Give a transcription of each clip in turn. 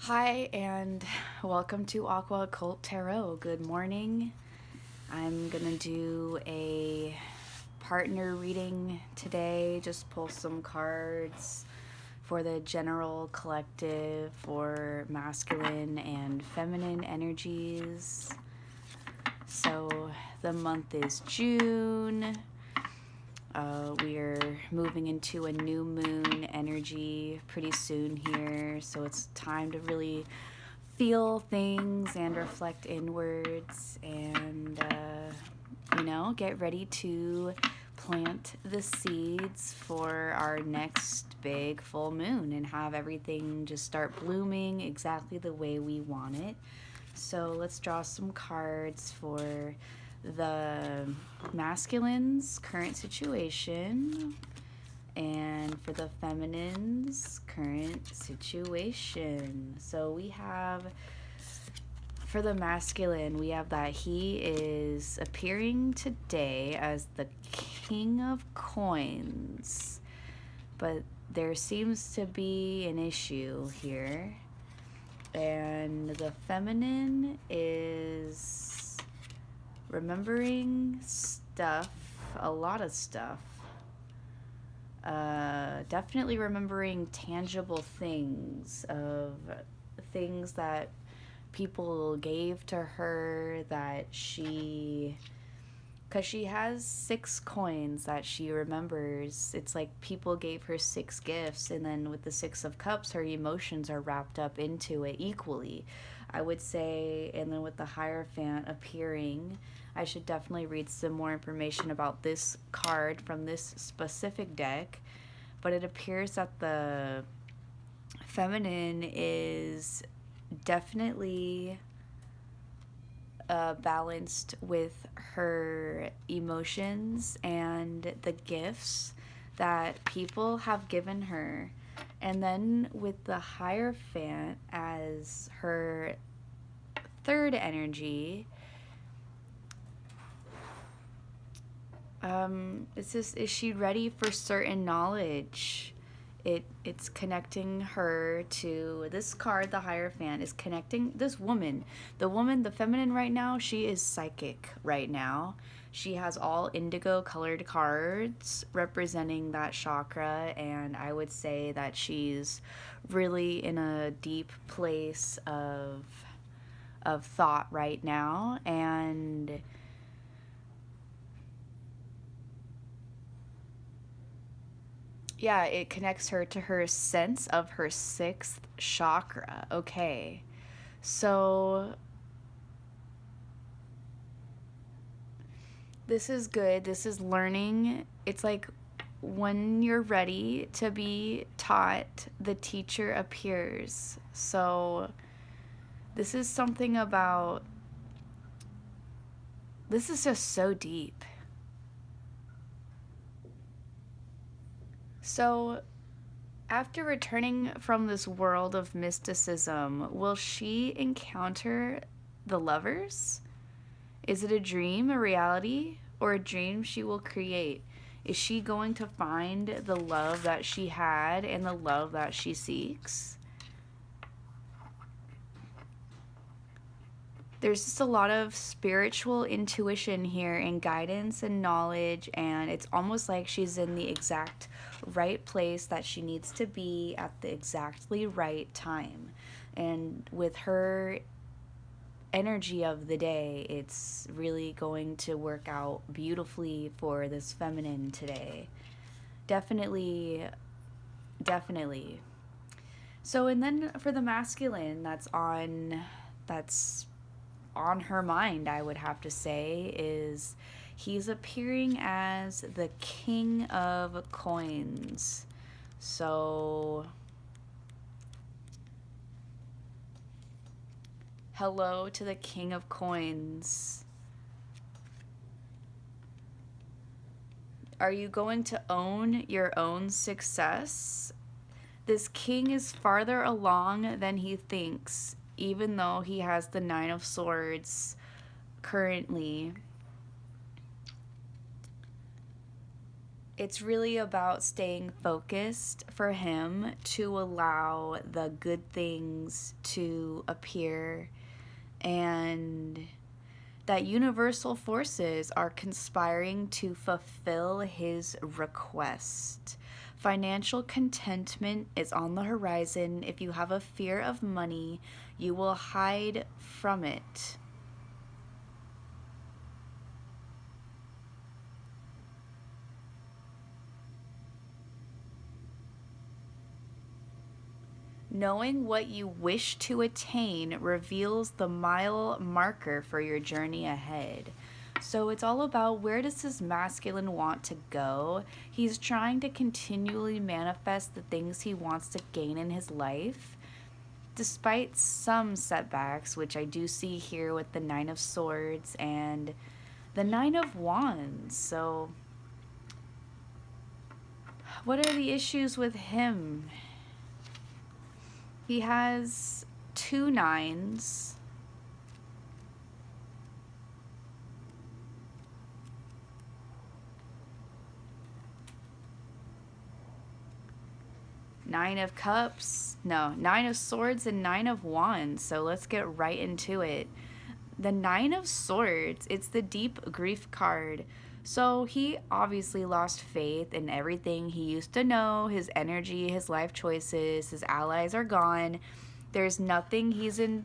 Hi, and welcome to Aqua Occult Tarot. Good morning. I'm gonna do a partner reading today. Just pull some cards for the general collective for masculine and feminine energies. So the month is June. We're moving into a new moon energy pretty soon here, so it's time to really feel things and reflect inwards and, get ready to plant the seeds for our next big full moon and have everything just start blooming exactly the way we want it. So let's draw some cards for the masculine's current situation and for the feminine's current situation. So we have, for the masculine, we have that he is appearing today as the King of Coins, but there seems to be an issue here. And the feminine is remembering stuff, a lot of stuff. Definitely remembering tangible things, of things that people gave to her that because she has 6 coins that she remembers. It's like people gave her 6 gifts, and then with the 6 of Cups, her emotions are wrapped up into it equally, I would say. And then with the Hierophant appearing, I should definitely read some more information about this card from this specific deck. But it appears that the feminine is definitely balanced with her emotions and the gifts that people have given her. And then with the Hierophant as her third energy, it's just, is she ready for certain knowledge? It's connecting her to this card. The Hierophant is connecting this woman. The feminine right now, she is psychic right now. She has all indigo colored cards representing that chakra, and I would say that she's really in a deep place of thought right now. And yeah, it connects her to her sense of her 6th chakra. Okay. So this is good. This is learning. It's like when you're ready to be taught, the teacher appears. So this is something about, this is just so deep. So, after returning from this world of mysticism, will she encounter the lovers? Is it a dream, a reality, or a dream she will create? Is she going to find the love that she had and the love that she seeks? There's just a lot of spiritual intuition here and guidance and knowledge, and it's almost like she's in the exact right place that she needs to be at the exactly right time. And with her energy of the day, it's really going to work out beautifully for this feminine today. Definitely. So, and then for the masculine, that's on her mind, I would have to say, is he's appearing as the King of Coins. So, hello to the King of Coins. Are you going to own your own success? This king is farther along than he thinks, even though he has the 9 of Swords currently. It's really about staying focused for him to allow the good things to appear, and that universal forces are conspiring to fulfill his request. Financial contentment is on the horizon. If you have a fear of money, you will hide from it. Knowing what you wish to attain reveals the mile marker for your journey ahead. So it's all about, where does this masculine want to go? He's trying to continually manifest the things he wants to gain in his life, despite some setbacks, which I do see here with the Nine of Swords and the Nine of Wands. So what are the issues with him? He has 2 nines. Nine of Cups. No, Nine of Swords and Nine of Wands. So let's get right into it. The Nine of Swords, it's the deep grief card. So he obviously lost faith in everything he used to know, his energy, his life choices, his allies are gone. There's nothing, he's in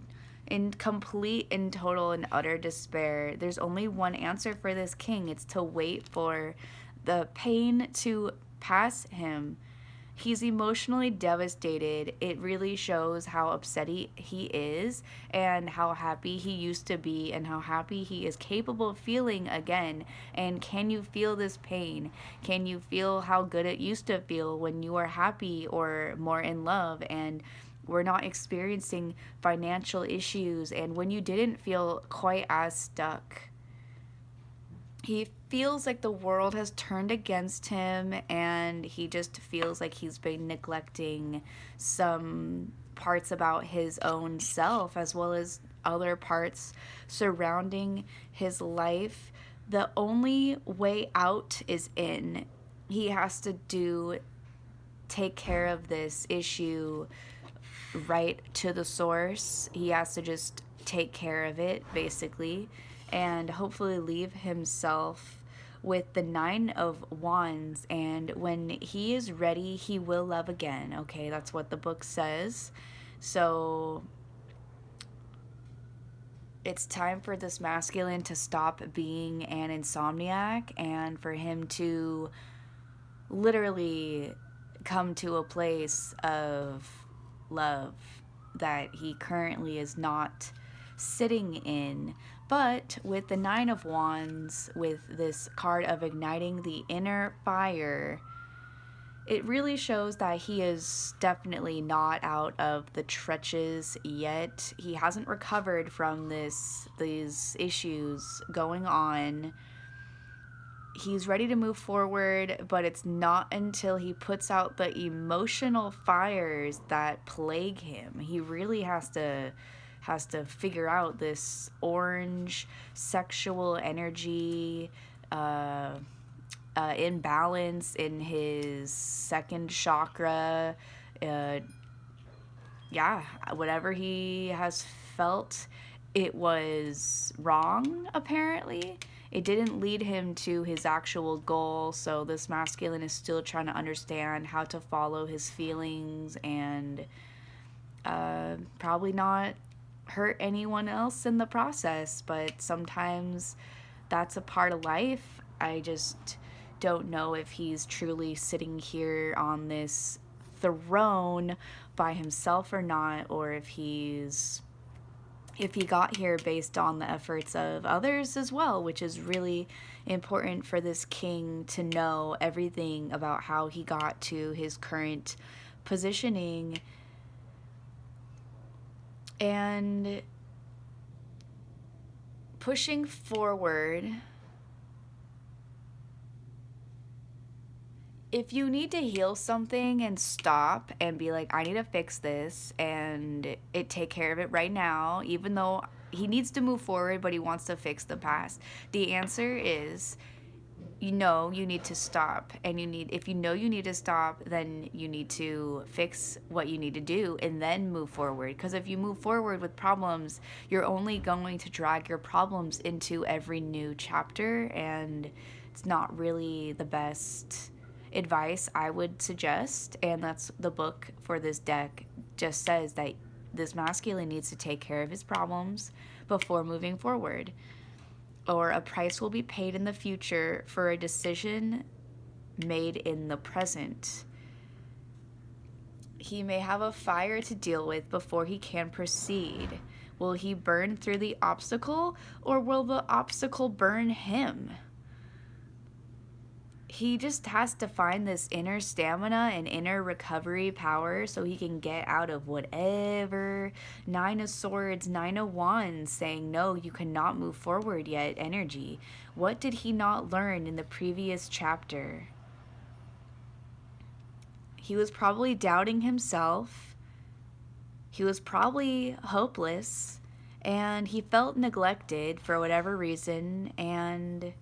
complete and total and utter despair. There's only one answer for this king. It's to wait for the pain to pass him. He's emotionally devastated. It really shows how upset he is, and how happy he used to be, and how happy he is capable of feeling again. And can you feel this pain? Can you feel how good it used to feel when you were happy or more in love, and we're not experiencing financial issues, and when you didn't feel quite as stuck? He feels like the world has turned against him, and he just feels like he's been neglecting some parts about his own self, as well as other parts surrounding his life. The only way out is in. He has to take care of this issue right to the source. He has to just take care of it, basically, and hopefully leave himself with the Nine of Wands. And when he is ready, he will love again. Okay, that's what the book says. So it's time for this masculine to stop being an insomniac, and for him to literally come to a place of love that he currently is not sitting in. But with the Nine of Wands, with this card of igniting the inner fire, it really shows that he is definitely not out of the trenches yet. He hasn't recovered from these issues going on. He's ready to move forward, but it's not until he puts out the emotional fires that plague him. He really has to figure out this orange sexual energy imbalance in his second chakra. Whatever he has felt, it was wrong, apparently. It didn't lead him to his actual goal, so this masculine is still trying to understand how to follow his feelings and probably not hurt anyone else in the process. But sometimes that's a part of life. I just don't know if he's truly sitting here on this throne by himself or not, or if he got here based on the efforts of others as well, which is really important for this king to know everything about how he got to his current positioning. And pushing forward, if you need to heal something and stop and be like, I need to fix this, and take care of it right now, even though he needs to move forward, but he wants to fix the past, the answer is you know you need to stop, and if you know you need to stop, then you need to fix what you need to do and then move forward. Because if you move forward with problems, you're only going to drag your problems into every new chapter, and it's not really the best advice I would suggest. And that's the book for this deck just says that this masculine needs to take care of his problems before moving forward, or a price will be paid in the future for a decision made in the present. He may have a fire to deal with before he can proceed. Will he burn through the obstacle, or will the obstacle burn him? He just has to find this inner stamina and inner recovery power so he can get out of whatever Nine of Swords, Nine of Wands saying, no, you cannot move forward yet energy. What did he not learn in the previous chapter? He was probably doubting himself. He was probably hopeless, and he felt neglected for whatever reason, and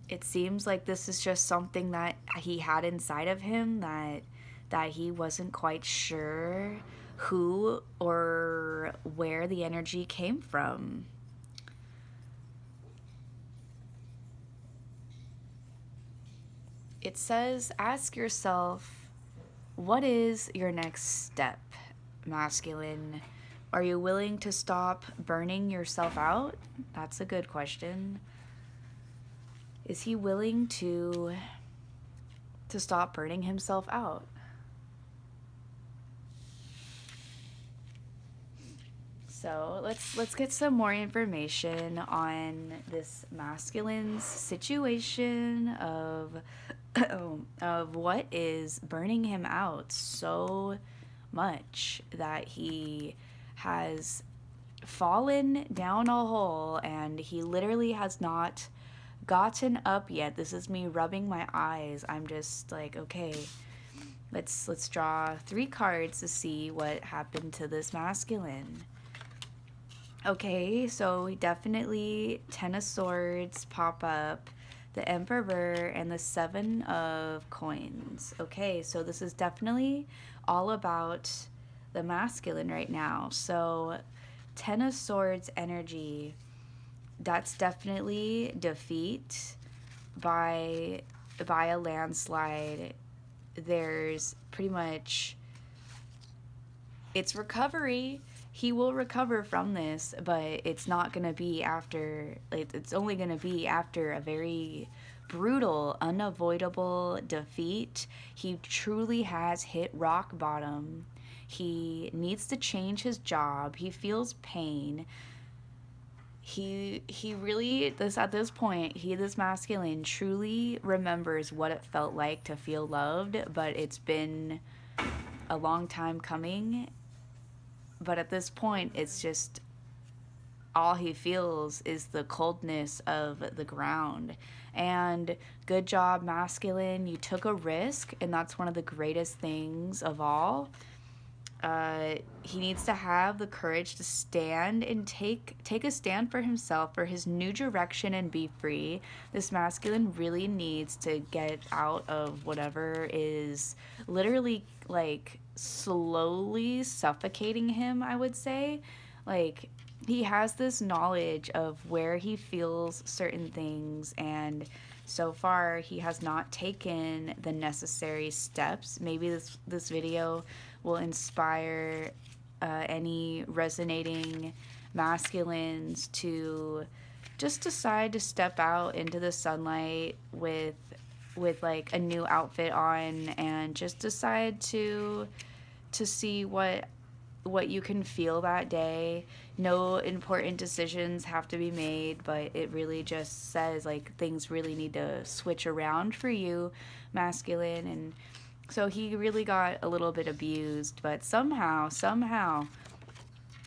it seems like this is just something that he had inside of him that he wasn't quite sure who or where the energy came from. It says, ask yourself, what is your next step, masculine? Are you willing to stop burning yourself out? That's a good question. Is he willing to stop burning himself out? So let's get some more information on this masculine's situation of of what is burning him out so much that he has fallen down a hole and he literally has not gotten up yet. This is me rubbing my eyes. I'm just like, okay, let's draw 3 cards to see what happened to this masculine. Okay, so definitely 10 of Swords pop up, the Emperor, and the 7 of Coins. Okay, so this is definitely all about the masculine right now. So 10 of Swords energy, that's definitely defeat by a landslide. There's pretty much, it's recovery. He will recover from this, but it's not going to be after, like, it's only going to be after a very brutal, unavoidable defeat. He truly has hit rock bottom. He needs to change his job. He feels pain. He really, at this point, this masculine truly remembers what it felt like to feel loved, but it's been a long time coming. But at this point, it's just all he feels is the coldness of the ground. And good job, masculine. You took a risk, and that's one of the greatest things of all. He needs to have the courage to stand and take a stand for himself, for his new direction, and be free. This masculine really needs to get out of whatever is literally, like, slowly suffocating him, I would say. Like, he has this knowledge of where he feels certain things, and so far he has not taken the necessary steps. Maybe this video will inspire any resonating masculines to just decide to step out into the sunlight with like a new outfit on, and just decide to see what you can feel that day. No important decisions have to be made, but it really just says, like, things really need to switch around for you, masculine. And so he really got a little bit abused, but somehow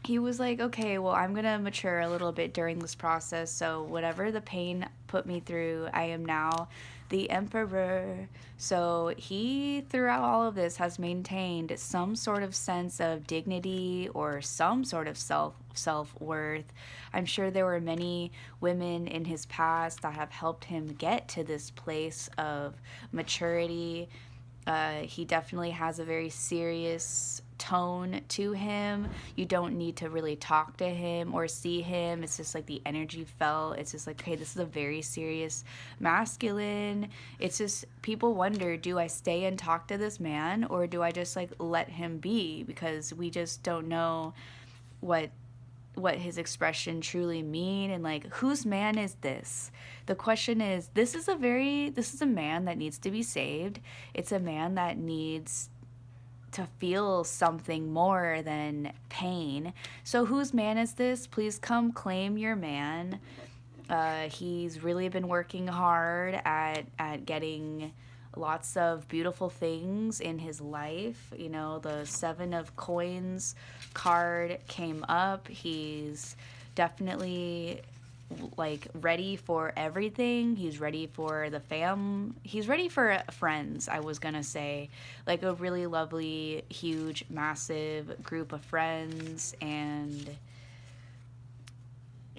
he was like, okay, well, I'm gonna mature a little bit during this process, so whatever the pain put me through, I am now the emperor. So he, throughout all of this, has maintained some sort of sense of dignity or some sort of self-worth. I'm sure there were many women in his past that have helped him get to this place of maturity. He definitely has a very serious tone to him. You don't need to really talk to him or see him. It's just like the energy felt. It's just like, okay, this is a very serious masculine. It's just, people wonder, do I stay and talk to this man, or do I just like let him be? Because we just don't know what his expression truly mean, and like, whose man is this? The question is, this is a man that needs to be saved. It's a man that needs to feel something more than pain. So whose man is this? Please come claim your man. He's really been working hard at getting lots of beautiful things in his life. You know, the 7 of Coins card came up. He's definitely like ready for everything. He's ready for he's ready for friends, I was gonna say, like a really lovely, huge, massive group of friends. And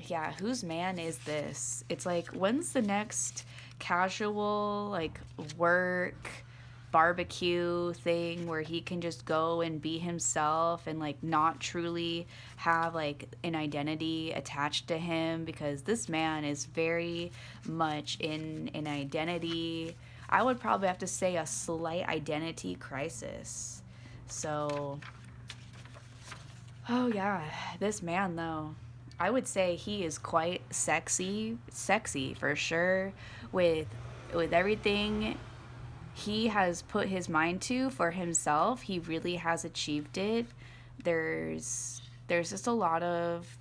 yeah, whose man is this? It's like, when's the next casual like work barbecue thing where he can just go and be himself and like not truly have like an identity attached to him? Because this man is very much in an identity, I would probably have to say a slight identity crisis. So, oh yeah, this man though, I would say he is quite sexy for sure, with everything he has put his mind to for himself. He really has achieved it. There's just a lot of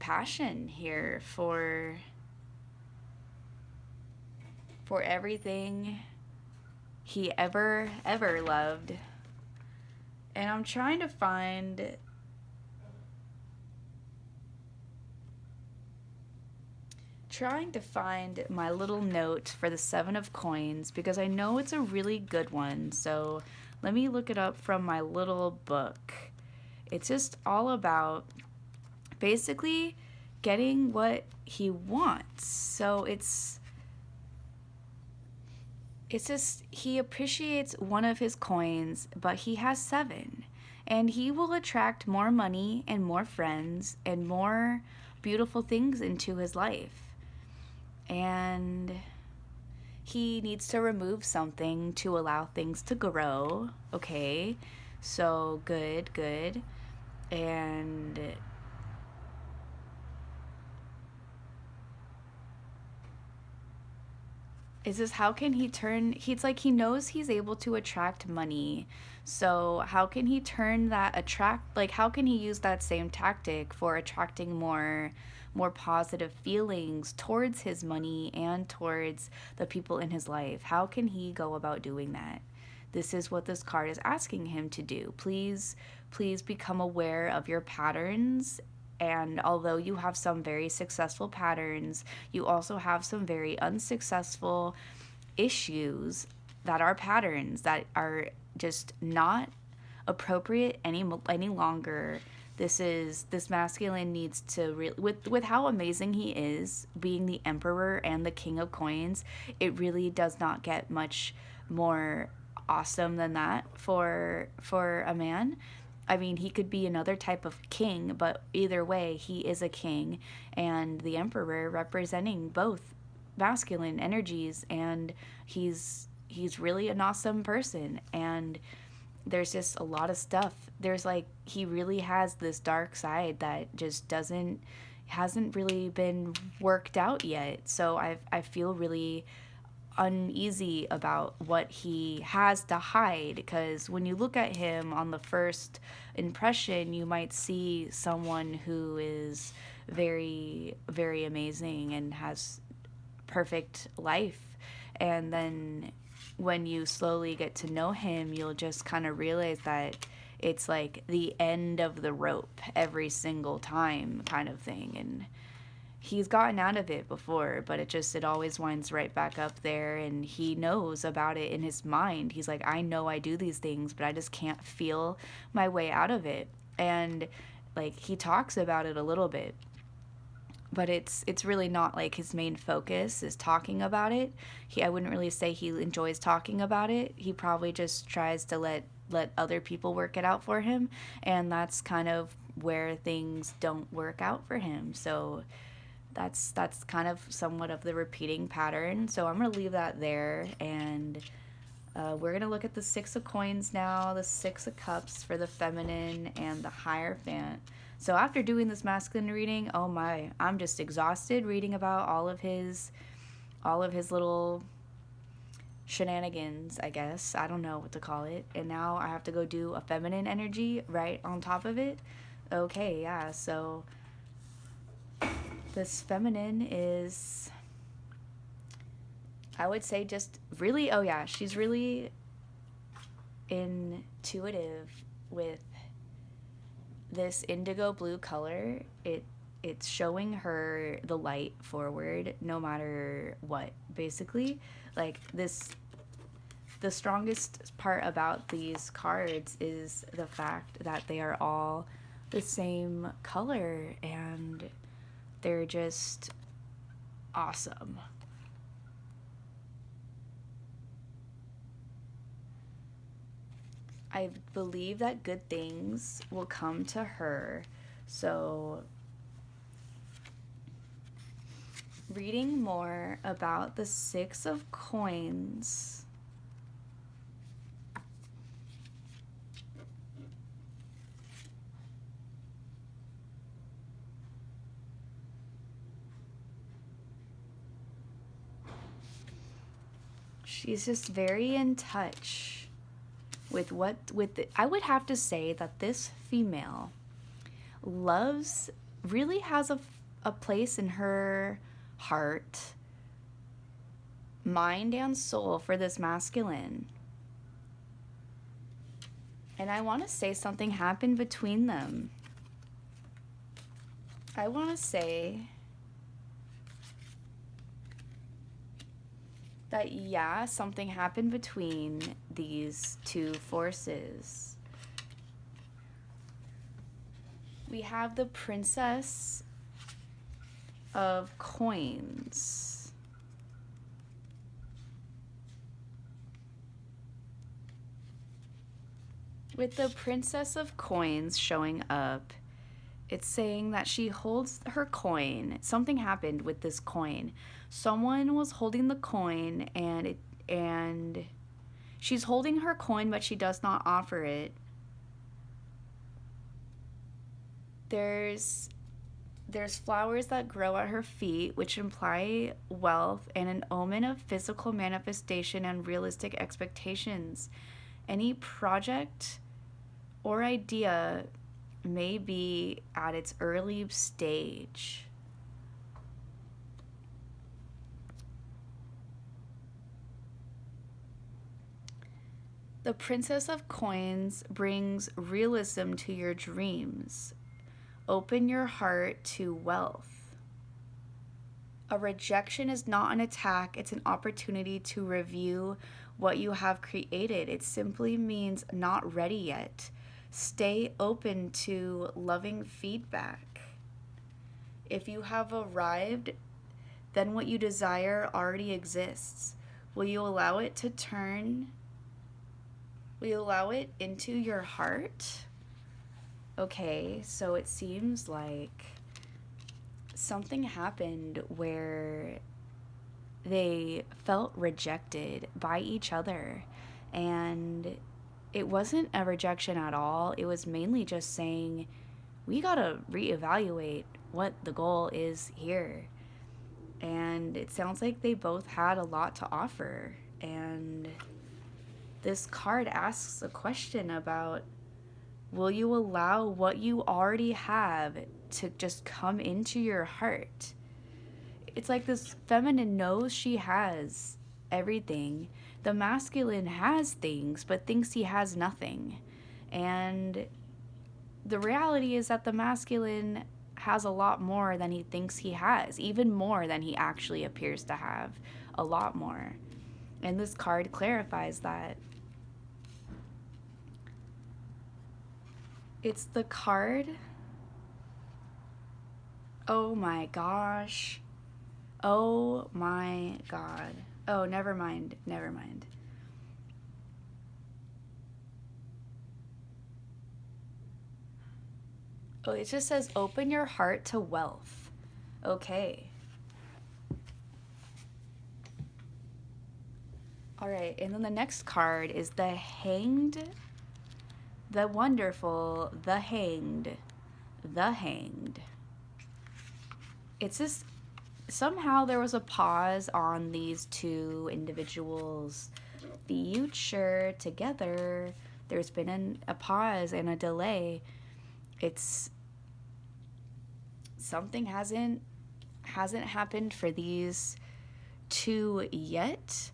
passion here for everything he ever loved. And I'm trying to find my little note for the 7 of Coins, because I know it's a really good one. So let me look it up from my little book. It's just all about basically getting what he wants. So it's just, he appreciates one of his coins, but he has 7. And he will attract more money and more friends and more beautiful things into his life. And he needs to remove something to allow things to grow. Okay, so good. And it's just, how can he turn, he's like, he knows he's able to attract money. So how can he turn that how can he use that same tactic for attracting more positive feelings towards his money and towards the people in his life? How can he go about doing that? This is what this card is asking him to do. Please become aware of your patterns. And although you have some very successful patterns, you also have some very unsuccessful issues that are patterns that are just not appropriate any longer. This masculine needs to with how amazing he is, being the Emperor and the King of Coins, it really does not get much more awesome than that for a man. I mean, he could be another type of king, but either way, he is a king, and the Emperor representing both masculine energies, and he's really an awesome person. And there's just a lot of stuff. There's like, he really has this dark side that just hasn't really been worked out yet. So I feel really uneasy about what he has to hide, because when you look at him on the first impression, you might see someone who is very, very amazing and has perfect life. And then when you slowly get to know him, you'll just kind of realize that it's like the end of the rope every single time kind of thing. And he's gotten out of it before, but it always winds right back up there, and he knows about it in his mind. He's like, I know I do these things, but I just can't feel my way out of it. And like, he talks about it a little bit, but it's really not like his main focus is talking about it. I wouldn't really say he enjoys talking about it. He probably just tries to let other people work it out for him, and that's kind of where things don't work out for him. So that's kind of somewhat of the repeating pattern. So I'm going to leave that there, and we're going to look at the Six of Coins now, the Six of Cups for the feminine, and the Hierophant. So after doing this masculine reading, oh my, I'm just exhausted reading about all of his little shenanigans, I guess. I don't know what to call it. And now I have to go do a feminine energy right on top of it. Okay, yeah, so this feminine is, I would say, just really, oh yeah, she's really intuitive with this indigo blue color. It's showing her the light forward no matter what, basically. Like, the strongest part about these cards is the fact that they are all the same color, and they're just awesome. I believe that good things will come to her. So, reading more about the Six of Coins. She's just very in touch with I would have to say that this female really has a place in her heart, mind, and soul for this masculine. And I want to say something happened between them. I want to say that, yeah, something happened between these two forces. We have the Princess of Coins. With the Princess of Coins showing up, it's saying that she holds her coin. Something happened with this coin. Someone was holding the coin, and she's holding her coin, but she does not offer it. There's flowers that grow at her feet, which imply wealth and an omen of physical manifestation and realistic expectations. Any project or idea may be at its early stage. The Princess of Coins brings realism to your dreams. Open your heart to wealth. A rejection is not an attack, it's an opportunity to review what you have created. It simply means not ready yet. Stay open to loving feedback. If you have arrived, then what you desire already exists. Will you allow it to turn? Will you allow it into your heart? Okay, so it seems like something happened where they felt rejected by each other, and it wasn't a rejection at all. It was mainly just saying, we gotta reevaluate what the goal is here. And it sounds like they both had a lot to offer, and this card asks a question about, will you allow what you already have to just come into your heart? It's like this feminine knows she has everything. The masculine has things, but thinks he has nothing. And the reality is that the masculine has a lot more than he thinks he has, even more than he actually appears to have, a lot more. And this card clarifies that. It's the card. Oh my gosh. Oh my god. Oh, never mind. Never mind. Oh, it just says open your heart to wealth. Okay. All right, and then the next card is the Hanged, the Wonderful, the Hanged, the Hanged. It's just, somehow there was a pause on these two individuals' future together. There's been a pause and a delay. It's, something hasn't happened for these two yet.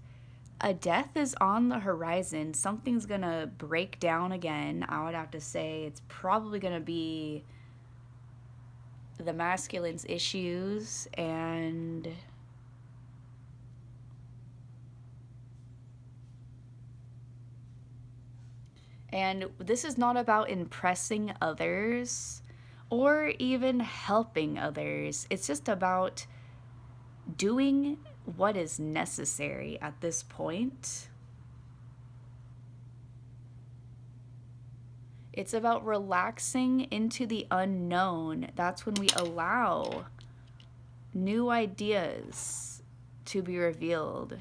A death is on the horizon. Something's gonna break down again. I would have to say it's probably gonna be the masculine's issues, and this is not about impressing others or even helping others. It's just about doing what is necessary at this point. It's about relaxing into the unknown. That's when we allow new ideas to be revealed.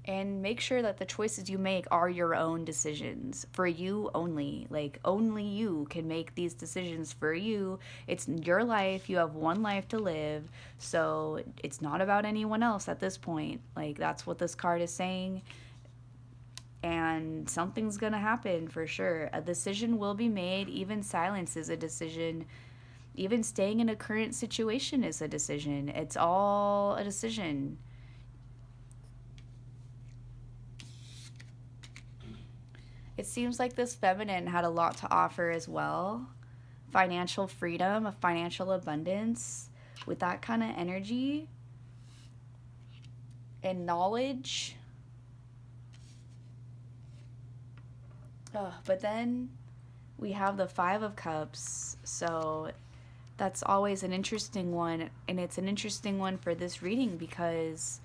And make sure that the choices you make are your own decisions, for you only. Like, only you can make these decisions for you. It's your life. You have one life to live. So it's not about anyone else at this point. Like, that's what this card is saying. And something's gonna happen for sure. A decision will be made. Even silence is a decision. Even staying in a current situation is a decision. It's all a decision. It seems like this feminine had a lot to offer as well. Financial freedom, a financial abundance with that kind of energy and knowledge. But then we have the Five of Cups, so that's always an interesting one, and it's an interesting one for this reading because